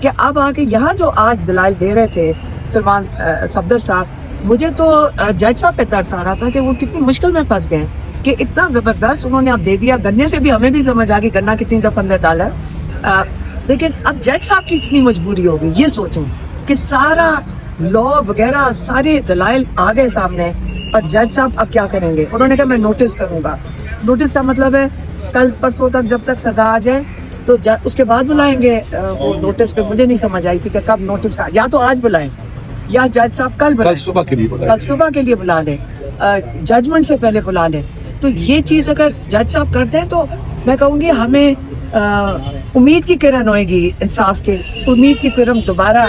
کہ اب آگے یہاں جو آج دلائل دے رہے تھے سلمان صفدر صاحب, مجھے تو جج صاحب پہ ترس آ رہا تھا کہ وہ کتنی مشکل میں پھنس گئے کہ اتنا زبردست انہوں نے اب دے دیا. گنے سے بھی ہمیں بھی سمجھ آ گئی گنا کتنی دفعہ اندر ڈالا ہے, لیکن اب جج صاحب کی کتنی مجبوری ہوگی. یہ سوچیں کہ سارا لا وغیرہ سارے دلائل آ گئے سامنے, اور جج صاحب اب کیا کریں گے. انہوں نے کہا میں نوٹس کروں گا. نوٹس کا مطلب ہے کل پرسوں تک جب تک سزا آ جائے تو اس کے بعد بلائیں گے وہ نوٹس پہ. مجھے نہیں سمجھ آئی تھی کہ کب نوٹس کا, یا تو آج بلائیں یا جج صاحب کل بلائیں, کل صبح کے لیے بلا لیں, ججمنٹ سے پہلے بلا لیں. تو یہ چیز اگر جج صاحب کرتے ہیں تو میں کہوں گی ہمیں امید کی کرن ہوئے گی انصاف کے, امید کی کرن دوبارہ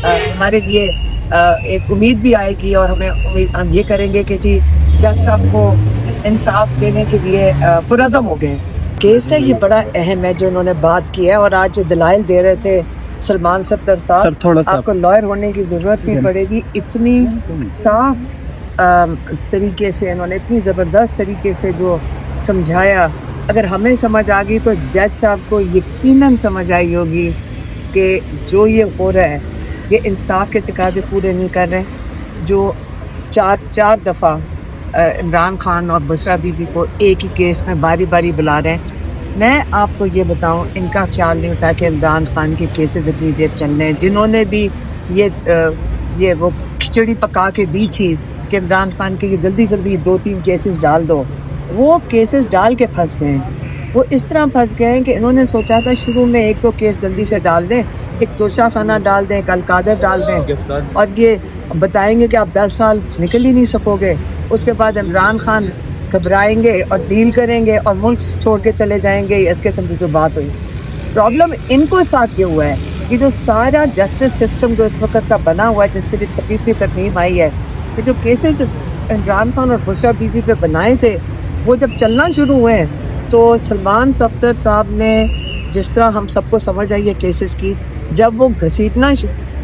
ہمارے لیے ایک امید بھی آئے گی, اور ہمیں امید ہم یہ کریں گے کہ جی جج صاحب کو انصاف دینے کے لیے پرعزم ہو گئے. کیس ہے یہ بڑا اہم ہے جو انہوں نے بات کی ہے, اور آج جو دلائل دے رہے تھے سلمان صفدر صاحب, آپ کو لائر ہونے کی ضرورت نہیں پڑے گی. اتنی صاف طریقے سے انہوں نے اتنی زبردست طریقے سے جو سمجھایا, اگر ہمیں سمجھ آ گئی تو جج صاحب کو یقیناً سمجھ آئی ہوگی کہ جو یہ ہو رہا ہے یہ انصاف کے تقاضے پورے نہیں کر رہے. جو چار دفعہ عمران خان اور بشرا بی بی کو ایک ہی کیس میں باری باری بلا رہے ہیں. میں آپ کو یہ بتاؤں, ان کا خیال نہیں تھا کہ عمران خان کے کیسز اتنی دیر چل رہے ہیں. جنہوں نے بھی یہ وہ کھچڑی پکا کے دی تھی کہ عمران خان کے یہ جلدی 2-3 کیسز ڈال دو, وہ کیسز ڈال کے پھنس گئے ہیں. وہ اس طرح پھنس گئے ہیں کہ انہوں نے سوچا تھا شروع میں 1-2 کیس جلدی سے ڈال دیں, ایک توشہ خانہ ڈال دیں, ایک القادر ڈال دیں, اور یہ بتائیں گے کہ آپ 10 سال نکل ہی نہیں سکو گے. اس کے بعد عمران خان گھبرائیں گے اور ڈیل کریں گے اور ملک چھوڑ کے چلے جائیں گے. اس قسم کی کوئی بات ہوئی. پرابلم ان کو ساتھ یہ ہوا ہے کہ جو سارا جسٹس سسٹم جو اس وقت کا بنا ہوا ہے, جس کے لیے 26ویں ترمیم آئی ہے, کہ جو کیسز عمران خان اور بشرا بی بی پہ بنائے تھے وہ جب چلنا شروع ہوئے تو سلمان صفدر صاحب نے جس طرح ہم سب کو سمجھ آئی ہے کیسز کی, جب وہ گھسیٹنا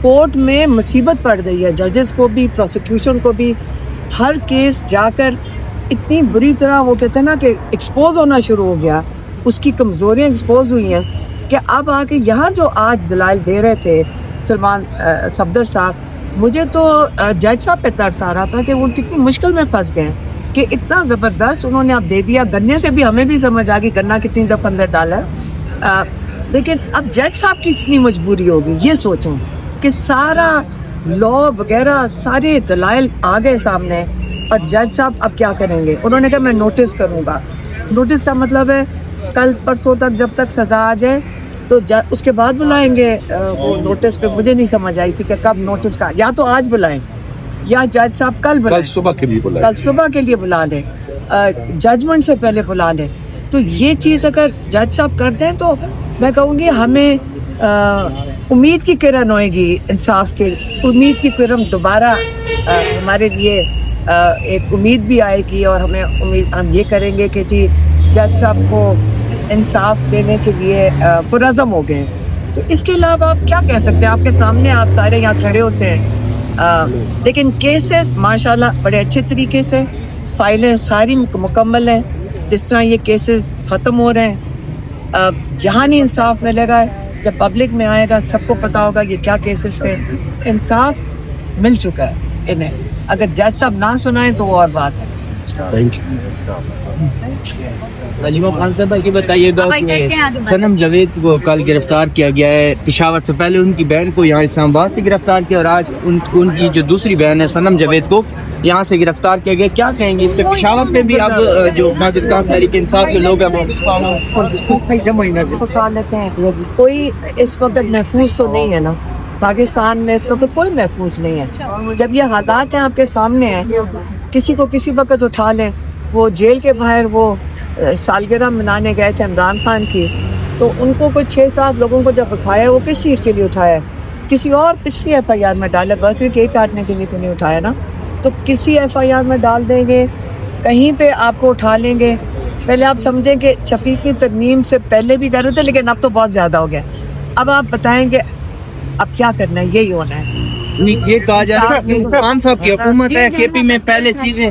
کورٹ میں مصیبت پڑ گئی ہے ججز کو بھی پروسیکیوشن کو بھی. ہر کیس جا کر اتنی بری طرح وہ کہتے ہیں نا کہ ایکسپوز ہونا شروع ہو گیا, اس کی کمزوریاں ایکسپوز ہوئی ہیں کہ اب آگے یہاں جو آج دلائل دے رہے تھے سلمان صفدر صاحب, مجھے تو جج صاحب پہ ترس آ رہا تھا کہ وہ کتنی مشکل میں پھنس گئے کہ اتنا زبردست انہوں نے اب دے دیا. گنے سے بھی ہمیں بھی سمجھ آ گئی گنا کتنی دفعہ اندر ڈالا ہے, لیکن اب جج صاحب کی کتنی مجبوری ہوگی. یہ سوچیں کہ سارا لا وغیرہ سارے دلائل آ گئے سامنے, اور جج صاحب اب کیا کریں گے. انہوں نے کہا میں نوٹس کروں گا. نوٹس کا مطلب ہے کل پرسوں تک جب تک سزا آ جائے تو اس کے بعد بلائیں گے وہ نوٹس پہ. مجھے نہیں سمجھ آئی تھی کہ کب نوٹس کا, یا تو آج بلائیں یا جج صاحب کل بلائیں, کل صبح کے لیے بلا لیں, ججمنٹ سے پہلے بلا لیں. تو یہ چیز اگر جج صاحب کرتے ہیں تو میں کہوں گی ہمیں امید کی کرن ہوئے گی انصاف کے, امید کی کرن دوبارہ ہمارے لیے ایک امید بھی آئے گی, اور ہمیں امید ہم یہ کریں گے کہ جی جج صاحب کو انصاف دینے کے لیے پرعزم ہو گئے. تو اس کے علاوہ آپ کیا کہہ سکتے ہیں. آپ کے سامنے آپ سارے یہاں کھڑے ہوتے ہیں, لیکن کیسز ماشاءاللہ بڑے اچھے طریقے سے فائلیں ساری مکمل ہیں. جس طرح یہ کیسز ختم ہو رہے ہیں, یہاں نہیں انصاف ملے گا, جب پبلک میں آئے گا سب کو پتہ ہوگا یہ کیا کیسز تھے. انصاف مل چکا ہے انہیں, اگر جج صاحب نہ سنائیں تو وہ اور بات ہے. علیمہ خان صاحب یہ بتائیے گا کہ صنم جاوید کو کل گرفتار کیا گیا ہے. پشاور سے پہلے ان کی بہن کو یہاں اسلام آباد سے گرفتار کیا, اور آج ان کی جو دوسری بہن ہے صنم جاوید کو یہااں سے گرفتار کیا گیا. کیا کہیں گے پشاور پہ بھی اب جو پاکستان تحریک انصاف کے لوگ ہیں وہ کوئی اس وقت محفوظ تو نہیں ہے نا, پاکستان میں اس وقت کوئی محفوظ نہیں ہے. جب یہ حالات ہیں آپ کے سامنے ہیں, کسی کو کسی وقت اٹھا لیں. وہ جیل کے باہر وہ سالگرہ منانے گئے تھے عمران خان کی, تو ان کو کوئی 6-7 لوگوں کو جب اٹھایا, وہ کس چیز کے لیے اٹھایا, کسی اور پچھلی FIR میں ڈالا, برتھ ڈے کیک کاٹنے کے لیے تو نہیں اٹھایا نا. تو کسی FIR میں ڈال دیں گے, کہیں پہ آپ کو اٹھا لیں گے. پہلے آپ سمجھیں کہ 26ویں ترمیم سے پہلے بھی ضرورت ہے, لیکن اب تو بہت زیادہ ہو گیا. اب آپ بتائیں کہ اب کیا کرنا ہے, یہی ہونا ہے. یہ کہا جا رہا ہے خان صاحب کی حکومت ہے, KP میں پہلے چیزیں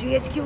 GHQ